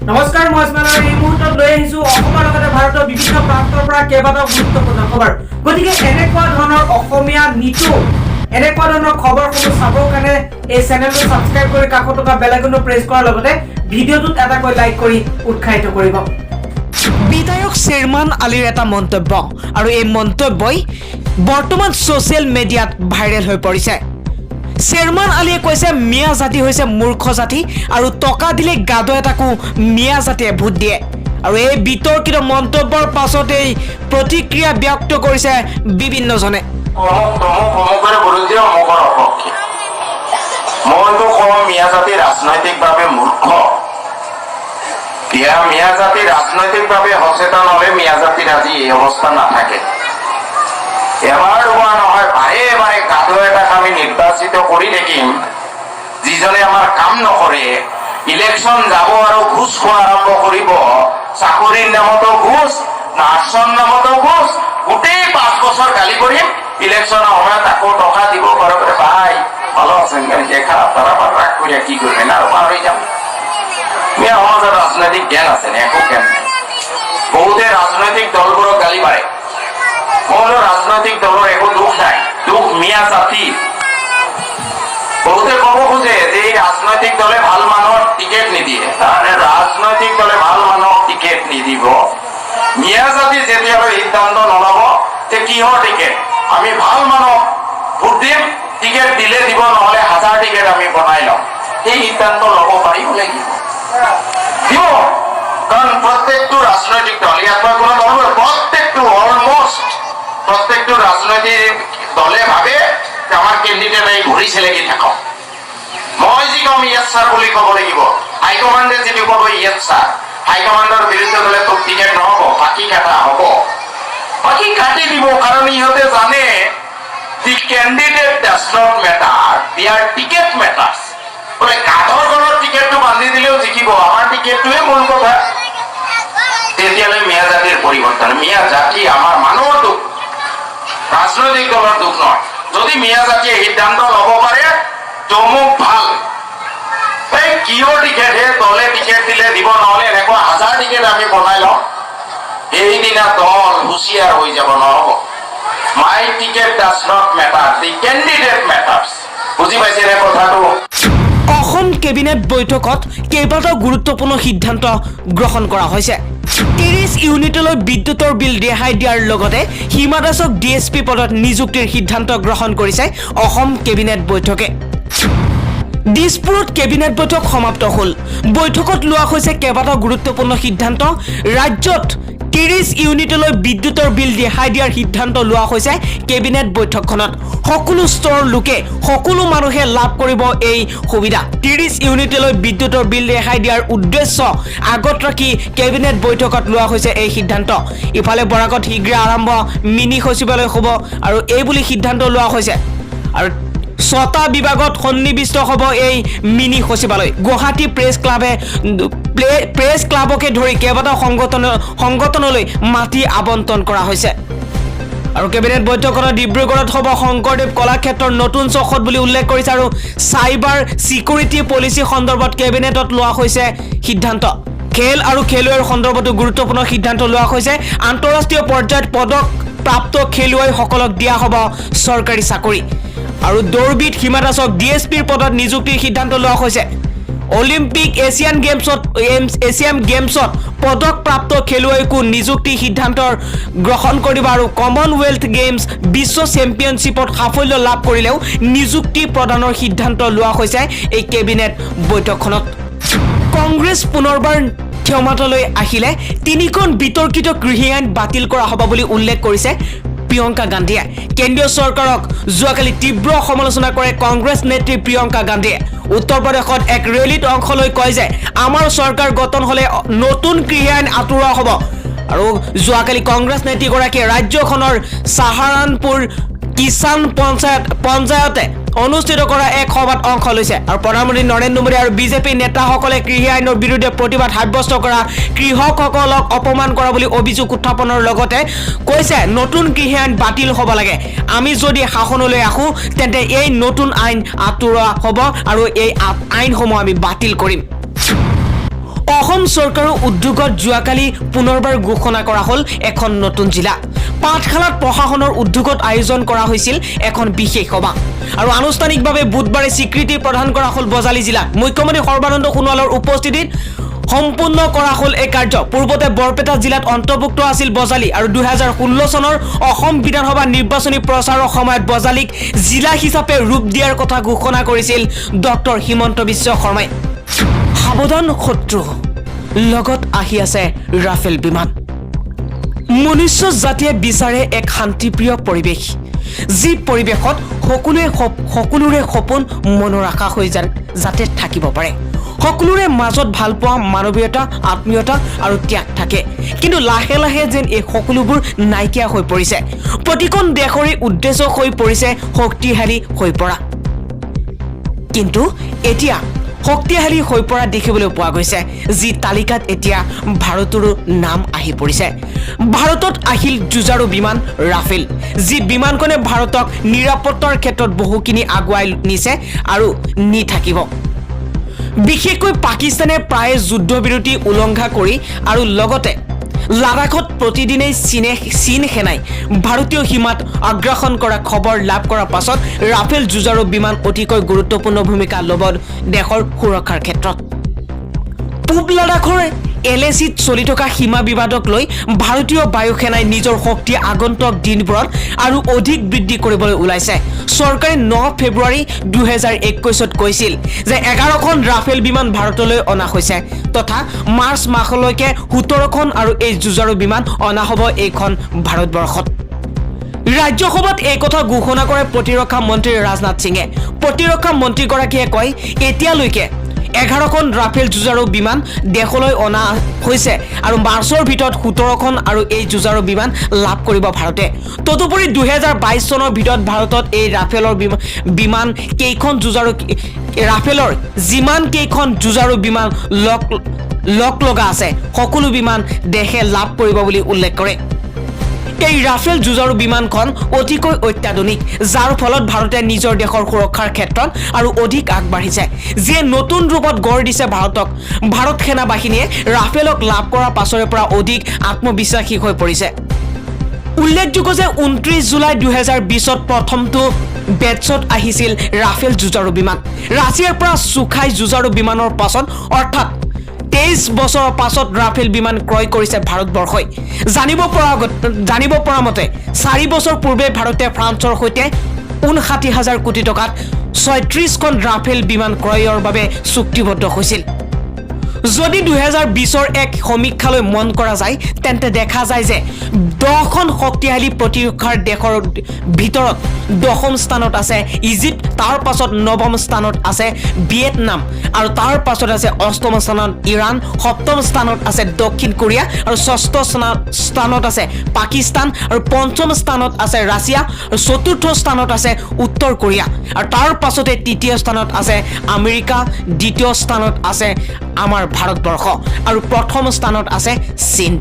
নমস্কাৰ মই স্মানৰ এই মুহূৰ্তত লৈ আহিছো অসমৰ লগতে ভাৰতৰ বিভিন্ন প্ৰান্তৰ পৰা কেইবাটাও গুৰুত্বপূৰ্ণ খবৰ গতিকে এনেকুৱা ধৰণৰ অসমীয়া নিটো এনেকুৱা ধৰণৰ খবৰসমূহ চাবৰ কাৰণে এই চেনেলটো সাবস্ক্ৰাইব কৰি কাষত থকা বেল আইকনটো প্ৰেছ কৰাৰ লগতে ভিডিঅ'টোত এটাকৈ লাইক কৰি উৎসাহিত কৰিব বিধায়ক শ্বেৰমান আলীৰ এটা মন্তব্য আৰু এই মন্তব্যই বৰ্তমান সোশ্যাল মিডিয়াত ভাইৰেল হৈ পৰিছে শ্বেৰমান আলীয়ে কৈছে মিয়া জাতি হৈছে মূৰ্খ জাতি আৰু টকা দিলে গাদো এটাকো মিয়া জাতিয়ে ভোট দিয়ে আৰু এই বিতৰ্কিত মন্তব্যৰ পাছতেই প্ৰতিক্ৰিয়া ব্যক্ত কৰিছে বিভিন্নজনে মিয়া জাতি ৰাজনৈতিকভাৱে মূৰ্খ মিয়া জাতি ৰাজনৈতিকভাৱে সচেতন হলে মিয়া জাতিৰ আজি এই অৱস্থা নাথাকে এবাৰ হোৱা নহয় বাৰে বাৰে গাধো এটাক আমি নিৰ্বাচিত কৰি থাকিম যিজনে আমাৰ কাম নকৰে ইলেকশ্যন যাব আৰু ঘুষ খোৱা আৰম্ভ কৰিব চাকৰিৰ নামতো ঘুষ নাৰ্ছৰ নামতো ঘুষ গোটেই 5 বছৰ গালি কৰিম ইলেকশ্যনৰ সময়ত আকৌ টকা দিব ঘৰতে ভাই ভালো আছেন দেখা তারা রাগ করে কি করবেন আর পার হয়ে যাবে মিয়া সমাজের রাজনৈতিক জ্ঞান আছে একো জ্ঞান নেই বহুতে রাজনৈতিক দলবোৰক গালি পাৰে কোনো রাজনৈতিক দলের একো দুখ নাই দুখ মিয়া জাতি বহুতে কব খোঁজে যে এই রাজনৈতিক দলে ভাল মানুহৰ টিকেট নিদিয়ে তাহলে রাজনৈতিক দলে ভাল মানুহক টিকেট নিদিব মিয়া জাতি যেতিয়ালৈ সিদ্ধান্ত নলব যে কিহৰ টিকেট আমি ভাল মানুহক ভোট দিম টিকেট দিলে দিব নহলে 1000 টিকেট আমি বনাই লম এই সিদ্ধান্ত লব পাৰিব লাগিব দিব কারণ প্রত্যেকটো রাজনৈতিক দল ইয়াত কোনো দল প্রত্যেকটো অলমোস্ট প্রত্যেকটো রাজনৈতিক দলে ভাবে যে আমার ক্যান্ডিডেট এই ঘড়ি ছেলেকি থাকক মই যি কম ইয়েস স্যার বুলি কব লাগিব হাইকমান্ডে যদি কব ইয়েস স্যার হাইকমান্ডৰ বিৰুদ্ধে গলে তো টিকেট নহব বাকি কাটা হব বাকি কাটি দিব কারণ ইহঁতে জানে the candidate does not matter their ticket matters বলে গাধৰ ঘৰৰ টিকেটটো বান্ধি দিলেও জিকিব আমাৰ টিকেটটোৱে মূল কথা তেতিয়ালৈ মিয়া জাতিৰ পৰিৱৰ্তন মিয়া জাতি আমাৰ মানুহৰ দুখ ৰাজনৈতিক দলৰ দুখ নহয় যদি মিয়া জাতিয়ে সিদ্ধান্ত লব পাৰে তমুক ভাল এই কিয় টিকেট হে দলে টিকেট দিলে দিব নহলে এনেকুৱা 1000 টিকেট আমি বনাই লওঁ এইদিনা দল হুঁচিয়াৰ হৈ যাব নহব my ticket does not matter the candidate matters বুজি পাইছে নে কথাটো অসম কেবিনেট বৈঠকত কেইবাটাও গুৰুত্বপূৰ্ণ সিদ্ধান্ত গ্ৰহণ কৰা হৈছে 30 ইউনিটলৈ বিদ্যুতৰ বিল ৰেহাই দিয়াৰ লগতে হিমা দাসক ডিএছপি পদত নিযুক্তিৰ সিদ্ধান্ত গ্ৰহণ কৰিছে অসম কেবিনেট বৈঠকে দিছপুৰত কেবিনেট বৈঠক সমাপ্ত হ'ল বৈঠকত লোৱা হৈছে কেইবাটাও গুৰুত্বপূৰ্ণ সিদ্ধান্ত ৰাজ্যত 30 ইউনিটলৈ বিদ্যুতৰ বিল ৰেহাই দিয়াৰ সিদ্ধান্ত লোৱা হৈছে কেবিনেট বৈঠকখনত সকলো স্তৰৰ লোকে সকলো মানুহে লাভ কৰিব এই সুবিধা 30 ইউনিটলৈ বিদ্যুতৰ বিল ৰেহাই দিয়াৰ উদ্দেশ্য আগত ৰাখি কেবিনেট বৈঠকত লোৱা হৈছে এই সিদ্ধান্ত ইফালে বৰাকত শীঘ্ৰে আৰম্ভ মিনি সচিবালয় হ'ব আৰু এই বুলি সিদ্ধান্ত লোৱা হৈছে আৰু 6টা বিভাগত সন্নিবিষ্ট হ'ব এই মিনি সচিবালয় গুৱাহাটী প্ৰেছ ক্লাবকে ধৰি কেইবাটাও সংগঠনলৈ মাটি আবণ্টন কৰা হৈছে আৰু কেবিনেট বৈঠকত ডিব্ৰুগড়ত হ'ব শংকৰদেৱ কলাক্ষেত্ৰৰ নতুন চৌহদ বুলি উল্লেখ কৰিছে আৰু সাইবাৰ সিকিউৰিটি পলিচি সন্দৰ্ভত কেবিনেটত লোৱা হৈছে সিদ্ধান্ত খেল আৰু খেলুৱৈৰ সন্দৰ্ভতো গুৰুত্বপূৰ্ণ সিদ্ধান্ত লোৱা হৈছে আন্তঃৰাষ্ট্ৰীয় পৰ্যায়ত পদক প্ৰাপ্ত খেলুৱৈসকলক দিয়া হ'ব চৰকাৰী চাকৰি আৰু দৌৰবিদ হিমা দাসক ডিএছপিৰ পদত নিযুক্তিৰ সিদ্ধান্ত লোৱা হৈছে অলিম্পিক এছিয়ান গেমছত পদক প্ৰাপ্ত খেলুৱৈকো নিযুক্তি সিদ্ধান্ত গ্ৰহণ কৰিব আৰু কমনৱেলথ গেমছ বিশ্ব চেম্পিয়নশ্বিপত সাফল্য লাভ কৰিলেও নিযুক্তি প্ৰদানৰ সিদ্ধান্ত লোৱা হৈছে এই কেবিনেট বৈঠকখনত কংগ্ৰেছ পুনৰবাৰ ক্ষমতালৈ আহিলে 3খন বিতৰ্কিত কৃষি আইন বাতিল কৰা হ'ব বুলি উল্লেখ কৰিছে প্ৰিয়ংকা গান্ধীয়ে কেন্দ্ৰীয় চৰকাৰক যোৱাকালি তীব্ৰ সমালোচনা কৰে কংগ্ৰেছ নেত্ৰী প্ৰিয়ংকা গান্ধীয়ে উত্তৰ প্ৰদেশত এক ৰেলীত অংশ লৈ কয় যে আমাৰ চৰকাৰ গঠন হলে নতুন কৃষি আইন আঁতৰোৱা হ'ব আৰু যোৱাকালি কংগ্ৰেছ নেত্ৰীগৰাকীয়ে ৰাজ্যখনৰ সাহাৰানপুৰ কিষাণ পঞ্চায়তে অনুষ্ঠিত কৰা এক সভাত অংশ লৈছে আৰু প্ৰধানমন্ত্ৰী নৰেন্দ্ৰ মোদী আৰু বিজেপি নেতাসকলে কৃষি আইনৰ বিৰুদ্ধে প্ৰতিবাদ সাব্যস্ত কৰা কৃষকসকলক অপমান কৰা বুলি অভিযোগ উত্থাপনৰ লগতে কৈছে নতুন কৃষি আইন বাতিল হ'ব লাগে আমি যদি শাসনলৈ আহো তেন্তে এই নতুন আইন আঁতৰোৱা হ'ব আৰু এই আইনসমূহ আমি বাতিল কৰিম অসম চৰকাৰৰ উদ্যোগত যোৱাকালি পুনৰবাৰ ঘোষণা কৰা হ'ল এখন নতুন জিলা পাঠশালাত প্ৰশাসনৰ উদ্যোগত আয়োজন কৰা হৈছিল এখন বিশেষ সভা আৰু আনুষ্ঠানিকভাৱে বুধবাৰে স্বীকৃতি প্ৰদান কৰা হ'ল বজালী জিলা মুখ্যমন্ত্ৰী সৰ্বানন্দ সোণোৱালৰ উপস্থিতিত সম্পূৰ্ণ কৰা হ'ল এই কাৰ্য পূৰ্বতে বৰপেটা জিলাত অন্তৰ্ভুক্ত আছিল বজালী আৰু 2016 চনৰ অসম বিধানসভা নিৰ্বাচনী প্ৰচাৰৰ সময়ত বজালীক জিলা হিচাপে ৰূপ দিয়াৰ কথা ঘোষণা কৰিছিল ডক্টৰ হিমন্ত বিশ্ব শৰ্মাই সাৱধান শত্ৰু লগত আহি আছে ৰাফেল বিমান মনুষ্য জাতিয়ে বিচাৰে এক শান্তিপ্ৰিয় পৰিৱেশ যি পৰিৱেশত সকলোৰে সপোন মনোৰাখা হৈ যাতে থাকিব পাৰে সকলোৰে মাজত ভালপোৱা মানৱীয়তা আত্মীয়তা আৰু ত্যাগ থাকে কিন্তু লাহে লাহে যেন এই সকলোবোৰ নাইকিয়া হৈ পৰিছে প্ৰতিখন দেশৰে উদ্দেশ্য হৈ পৰিছে শক্তিশালী হৈ পৰা কিন্তু এতিয়া শক্তিশালী হৈ পৰা দেখিবলৈ পোৱা গৈছে যি তালিকাত এতিয়া ভাৰতৰো নাম আহি পৰিছে ভাৰতত আহিল যুঁজাৰু বিমান ৰাফেল যি বিমানখনে ভাৰতক নিৰাপত্তাৰ ক্ষেত্ৰত বহুখিনি আগুৱাই নিছে আৰু নি থাকিব বিশেষকৈ পাকিস্তানে প্ৰায় যুদ্ধবিৰতি উলংঘা কৰি আৰু লগতে লাডাখত প্ৰতিদিনেই চীন সেনাই ভাৰতীয় সীমাত আগ্ৰাসন কৰা খবৰ লাভ কৰাৰ পাছত ৰাফেল যুঁজাৰু বিমান অতিকৈ গুৰুত্বপূৰ্ণ ভূমিকা ল'ব দেশৰ সুৰক্ষাৰ ক্ষেত্ৰত পূব লাডাখৰ এলএচিত চলি থকা সীমা বিবাদক লৈ ভাৰতীয় বায়ু সেনাই নিজৰ শক্তি আগন্তুক দিনবোৰত আৰু অধিক বৃদ্ধি কৰিবলৈ ওলাইছে চৰকাৰে 9 ফেব্ৰুৱাৰী 2021ত কৈছিল যে 11খন ৰাফেল বিমান ভাৰতলৈ অনা হৈছে তথা মাৰ্চ মাহলৈকে 17খন আৰু এই যুঁজাৰু বিমান অনা হ'ব এইখন ভাৰতবৰ্ষত ৰাজ্যসভাত এই কথা ঘোষণা কৰে প্ৰতিৰক্ষা মন্ত্ৰী ৰাজনাথ সিঙে প্ৰতিৰক্ষা মন্ত্ৰীগৰাকীয়ে কয় এতিয়ালৈকে 11খন ৰাফেল যুঁজাৰু বিমান দেশলৈ অনা হৈছে আৰু মাৰ্চৰ ভিতৰত 17খন আৰু এই যুঁজাৰু বিমান লাভ কৰিব ভাৰতে তদুপৰি 2022 চনৰ ভিতৰত ভাৰতত এই ৰাফেলৰ বিমান কেইখন যুঁজাৰু ৰাফেলৰ যিমান কেইখন যুঁজাৰু বিমান লগা আছে সকলো বিমান দেশে লাভ কৰিব বুলি উল্লেখ কৰে এই ৰাফেল যুঁজাৰু বিমানখন অতিকৈ অত্যাধুনিক যাৰ ফলত ভাৰতে নিজৰ দেশৰ সুৰক্ষাৰ ক্ষেত্ৰত আৰু অধিক আগবাঢ়িছে যিয়ে নতুন ৰূপত গঢ় দিছে ভাৰত সেনা বাহিনীয়ে ৰাফেলক লাভ কৰাৰ পাছৰে পৰা অধিক আত্মবিশ্বাসী হৈ পৰিছে উল্লেখযোগ্য যে 29 জুলাই 2020ত প্ৰথমটো বেটছত আহিছিল ৰাফেল যুঁজাৰু বিমান ৰাছিয়াৰ পৰা সুখাই যুঁজাৰু বিমানৰ পাছত অৰ্থাৎ 23 বছৰৰ পাছত ৰাফেল বিমান ক্ৰয় কৰিছে ভাৰতবৰ্ষই জানিব পৰা মতে 4 বছৰ পূৰ্বে ভাৰতে ফ্ৰান্সৰ সৈতে 59,000 কোটি টকাত 36খন ৰাফেল বিমান ক্ৰয়ৰ বাবে চুক্তিবদ্ধ হৈছিল যদি 2020ৰ এক সমীক্ষালৈ মন কৰা যায় তেন্তে দেখা যায় যে 10খন শক্তিশালী প্ৰতিৰক্ষাৰ দেশৰ ভিতৰত 10ম স্থানত আছে ইজিপ্ত তাৰ পাছত 9ম স্থানত আছে ভিয়েটনাম আৰু তাৰ পাছত আছে 8ম স্থানত ইৰাণ 7ম স্থানত আছে দক্ষিণ কোৰিয়া আৰু 6ষ্ঠ স্থানত আছে পাকিস্তান আৰু 5ম স্থানত আছে ৰাছিয়া আৰু 4ৰ্থ স্থানত আছে উত্তৰ কোৰিয়া আৰু তাৰ পাছতে 3য় স্থানত আছে আমেৰিকা 2য় স্থানত আছে আমাৰ ভাৰতবৰ্ষ আৰু প্ৰথম স্থানত আছে চীন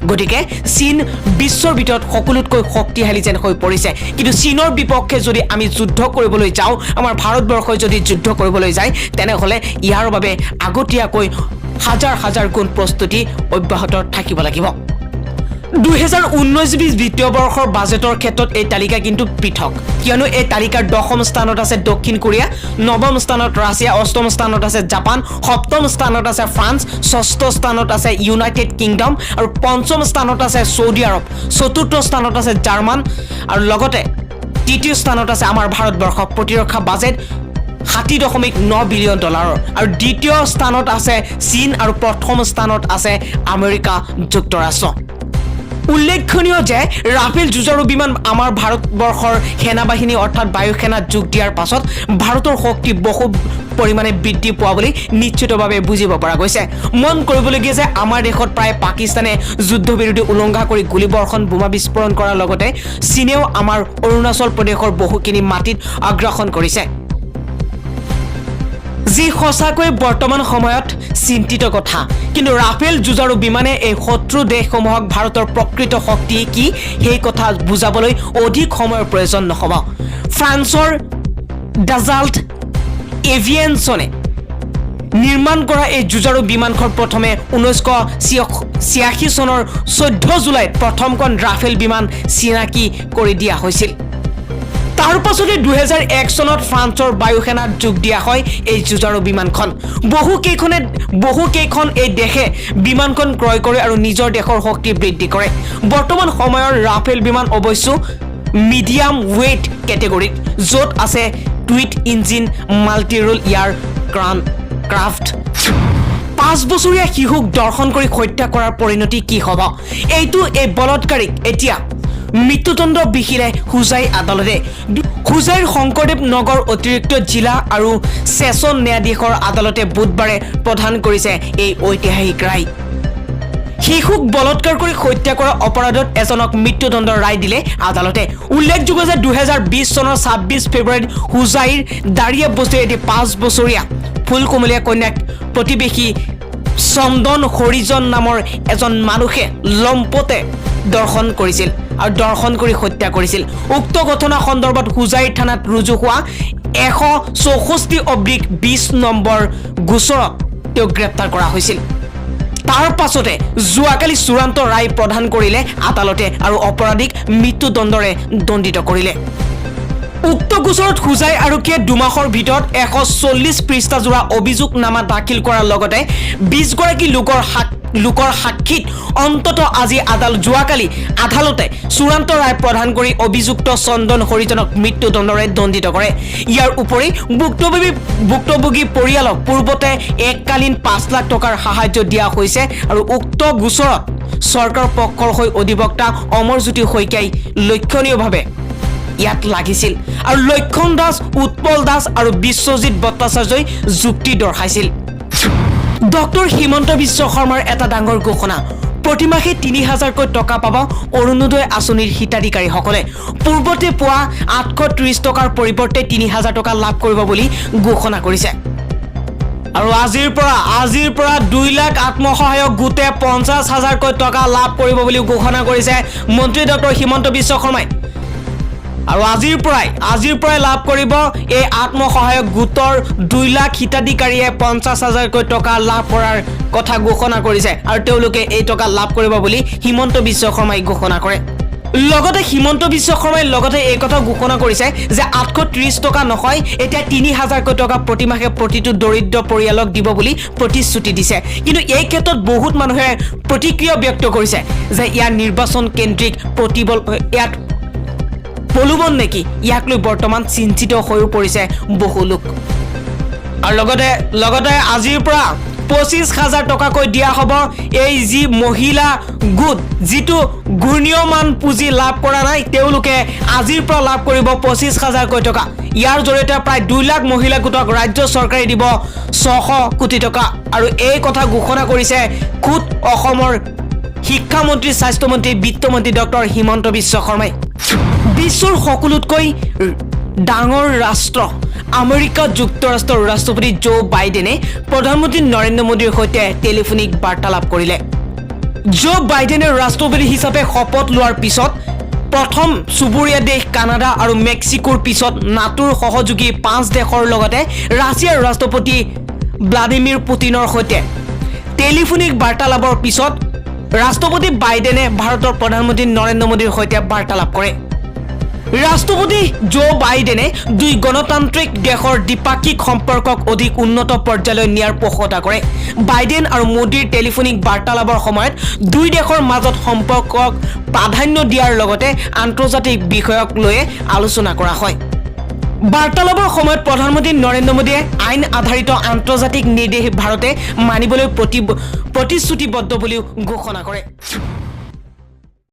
গতিকে চীন বিশ্বৰ ভিতৰত সকলোতকৈ শক্তিশালী যেন হৈ পৰিছে কিন্তু চীনৰ বিপক্ষে যদি আমি যুদ্ধ কৰিবলৈ যাওঁ আমাৰ ভাৰতবৰ্ষই যদি যুদ্ধ কৰিবলৈ যায় তেনেহলে ইয়াৰ বাবে আগতীয়াকৈ হাজাৰ গুণ প্ৰস্তুতি অব্যাহত থাকিব লাগিব 2019-20 বিত্তীয় বৰ্ষৰ বাজেটৰ ক্ষেত্ৰত এই তালিকা কিন্তু পৃথক কিয়নো এই তালিকাৰ 10ম স্থানত আছে দক্ষিণ কোৰিয়া 9ম স্থানত ৰাছিয়া 8ম স্থানত আছে জাপান 7ম স্থানত আছে ফ্ৰান্স 6ষ্ঠ স্থানত আছে ইউনাইটেড কিংডম আৰু 5ম স্থানত আছে সৌদি আৰব 4ৰ্থ স্থানত আছে জাৰ্মান আৰু লগতে 3য় স্থানত আছে আমাৰ ভাৰতবৰ্ষ প্ৰতিৰক্ষা বাজেট $60.9 বিলিয়ন আৰু 2য় স্থানত আছে চীন আৰু প্ৰথম স্থানত আছে আমেৰিকা যুক্তৰাষ্ট্ৰ উল্লেখনীয় যে ৰাফেল যুঁজাৰু বিমান আমাৰ ভাৰতবৰ্ষৰ সেনাবাহিনী অৰ্থাৎ বায়ু সেনাত যোগ দিয়াৰ পাছত ভাৰতৰ শক্তি বহু পৰিমাণে বৃদ্ধি পোৱা বুলি নিশ্চিতভাৱে বুজিব পৰা গৈছে মন কৰিবলগীয়া যে আমাৰ দেশত প্ৰায় পাকিস্তানে যুদ্ধবিৰতি উলংঘা কৰি গুলীবৰ্ষণ বোমা বিস্ফোৰণ কৰাৰ লগতে চীনেও আমাৰ অৰুণাচল প্ৰদেশৰ বহুখিনি মাটিত আগ্ৰাসন কৰিছে যি সঁচাকৈ বৰ্তমান সময়ত চিন্তিত কথা কিন্তু ৰাফেল যুঁজাৰু বিমানে এই শত্ৰু দেশসমূহক ভাৰতৰ প্ৰকৃত শক্তি কি সেই কথা বুজাবলৈ অধিক সময়ৰ প্ৰয়োজন নহব ফ্ৰান্সৰ ডাজাল্ট এভিয়েনছনে নিৰ্মাণ কৰা এই যুঁজাৰু বিমানখন প্ৰথমে 1986 চনৰ 14 জুলাইত প্ৰথমখন ৰাফেল বিমান চিনাকি কৰি দিয়া হৈছিল। তাৰ পাছতে 2001 চনত ফ্ৰান্সৰ বায়ুসেনাত যোগ দিয়া হয় এই যুঁজাৰু বিমানখন। বহুকেইখন এই দেশে বিমানখন ক্ৰয় কৰে আৰু নিজৰ দেশৰ শক্তি বৃদ্ধি কৰে। বৰ্তমান সময়ৰ ৰাফেল বিমান অৱশ্য মিডিয়াম ৱেইট কেটেগৰীত, য'ত আছে twin engine multi role aircraft. 5 বছৰীয়া শিশুক দৰ্শন কৰি হত্যা কৰাৰ পৰিণতি কি হ'ব? এইটো এই বলৎকাৰীক এতিয়া মৃত্যুদণ্ড বিহিলে হোজাই আদালতে। হোজাইৰ শংকৰদেৱ নগৰ অতিৰিক্ত জিলা আৰু ছেছন ন্যায়াধীশৰ আদালতে বুধবাৰে প্ৰদান কৰিছে এই ঐতিহাসিক ৰায়। শিশুক বলৎকাৰ কৰি হত্যা কৰা অপৰাধত এজনক মৃত্যুদণ্ডৰ ৰায় দিলে আদালতে। উল্লেখযোগ্য যে 2020 চনৰ 26 ফেব্ৰুৱাৰীত হোজাইৰ দাৰিয়া বস্তিৰ এটি 5 বছৰীয়া ফুলকুমলীয়া কন্যাক প্ৰতিবেশী চন্দন হৰিজন নামৰ এজন মানুহে লম্পতে দৰ্শন কৰিছিল আৰু দৰ্শন কৰি হত্যা কৰিছিল। উক্ত ঘটনা সন্দৰ্ভত হোজাইৰ থানাত ৰুজু হোৱা 164/20 নম্বৰ গোচৰত তেওঁক গ্ৰেপ্তাৰ কৰা হৈছিল। তাৰ পাছতে যোৱাকালি চূড়ান্ত ৰায় প্ৰদান কৰিলে আদালতে আৰু অপৰাধীক মৃত্যুদণ্ডৰে দণ্ডিত কৰিলে। উক্ত গোচৰত হোজাই আৰক্ষীয়ে 2 মাহৰ ভিতৰত 140 পৃষ্ঠাজোৰা অভিযোগনামা দাখিল কৰাৰ লগতে 20 গৰাকী লোকৰ সাক্ষীত অন্ততঃ আজি যোৱাকালি আদালতে চূড়ান্ত ৰায় প্ৰদান কৰি অভিযুক্ত চন্দন হৰিজনক মৃত্যুদণ্ডৰে দণ্ডিত কৰে। ইয়াৰ উপৰি ভুক্তভোগী পৰিয়ালক পূৰ্বতে এককালীন 5 লাখ টকাৰ সাহায্য দিয়া হৈছে আৰু উক্ত গোচৰত চৰকাৰ পক্ষৰ হৈ অধিবক্তা অমৰজ্যোতি শইকীয়াই লক্ষণীয়ভাৱে ইয়াত লাগিছিল আৰু লক্ষণ দাস, উৎপল দাস আৰু বিশ্বজিৎ ভট্টাচাৰ্যই যুক্তি দৰ্শাইছিল। ডক্টৰ হিমন্ত বিশ্ব শৰ্মাৰ এটা ডাঙৰ ঘোষণা, প্ৰতিমাহে 3000কৈ টকা পাব অৰুণোদয় আঁচনিৰ হিতাধিকাৰীসকলে। পূৰ্বতে পোৱা 830 টকাৰ পৰিৱৰ্তে 3000 টকা লাভ কৰিব বুলি ঘোষণা কৰিছে। আৰু আজিৰ পৰা 2 লাখ আত্মসহায়ক গোটে 50,000কৈ টকা লাভ কৰিব বুলি ঘোষণা কৰিছে মন্ত্ৰী ডক্টৰ হিমন্ত বিশ্ব শৰ্মাই। আৰু আজিৰ পৰাই লাভ কৰিব এই আত্মসহায়ক গোটৰ 2 লাখ হিতাধিকাৰীয়ে 50,000কৈ টকা লাভ কৰাৰ কথা ঘোষণা কৰিছে আৰু তেওঁলোকে এই টকা লাভ কৰিব বুলি হিমন্ত বিশ্ব শৰ্মাই ঘোষণা কৰে। লগতে হিমন্ত বিশ্ব শৰ্মাই লগতে এই কথা ঘোষণা কৰিছে যে 830 টকা নহয়, এতিয়া 3000কৈ টকা প্ৰতিমাহে প্ৰতিটো দৰিদ্ৰ পৰিয়ালক দিব বুলি প্ৰতিশ্ৰুতি দিছে। কিন্তু এই ক্ষেত্ৰত বহুত মানুহে প্ৰতিক্ৰিয়া ব্যক্ত কৰিছে যে ইয়াৰ নিৰ্বাচন কেন্দ্ৰিক ইয়াত প্ৰলোভন নেকি? ইয়াক লৈ বৰ্তমান চিন্তিত হৈ পৰিছে বহু লোক। আৰু লগতে আজিৰ পৰা 25,000 টকাকৈ দিয়া হ'ব এই যি মহিলা গোট, যিটো ঘূৰ্ণীয়মান পুঁজি লাভ কৰা নাই, তেওঁলোকে আজিৰ পৰা লাভ কৰিব 25,000কৈ টকা। ইয়াৰ জৰিয়তে প্ৰায় 2 লাখ মহিলা গোটক ৰাজ্য চৰকাৰে দিব 600 কোটি টকা। আৰু এই কথা ঘোষণা কৰিছে খুদ অসমৰ শিক্ষামন্ত্ৰী, স্বাস্থ্যমন্ত্ৰী, বিত্তমন্ত্ৰী ডক্টৰ হিমন্ত বিশ্ব শৰ্মাই। বিশ্বৰ সকলোতকৈ ডাঙৰ ৰাষ্ট্ৰ আমেৰিকা যুক্তৰাষ্ট্ৰৰ ৰাষ্ট্ৰপতি জো বাইডেনে প্ৰধানমন্ত্ৰী নৰেন্দ্ৰ মোদীৰ সৈতে টেলিফোনিক বাৰ্তালাপ কৰিলে। জো বাইডেনে ৰাষ্ট্ৰপতি হিচাপে শপত লোৱাৰ পিছত প্ৰথম চুবুৰীয়া দেশ কানাডা আৰু মেক্সিকোৰ পিছত নাটোৰ সহযোগী 5 দেশৰ লগতে ৰাছিয়াৰ ৰাষ্ট্ৰপতি ভ্লাদিমিৰ পুটিনৰ সৈতে টেলিফোনিক বাৰ্তালাপৰ পিছত ৰাষ্ট্ৰপতি বাইডেনে ভাৰতৰ প্ৰধানমন্ত্ৰী নৰেন্দ্ৰ মোদীৰ সৈতে বাৰ্তালাপ কৰে। ৰাষ্ট্ৰপতি জো বাইডেনে 2 গণতান্ত্ৰিক দেশৰ দ্বিপাক্ষিক সম্পৰ্কক অধিক উন্নত পৰ্যায়লৈ নিয়াৰ পোষকতা কৰে। বাইডেন আৰু মোদীৰ টেলিফোনিক বাৰ্তালাপৰ সময়ত 2 দেশৰ মাজত সম্পৰ্কক প্ৰাধান্য দিয়াৰ লগতে আন্তৰ্জাতিক বিষয়ক লৈ আলোচনা কৰা হয়। বাৰ্তালাপৰ সময়ত প্ৰধানমন্ত্ৰী নৰেন্দ্ৰ মোদীয়ে আইন আধাৰিত আন্তৰ্জাতিক নিৰ্দেশ ভাৰতে মানিবলৈ প্ৰতিশ্ৰুতিবদ্ধ বুলিও ঘোষণা কৰে।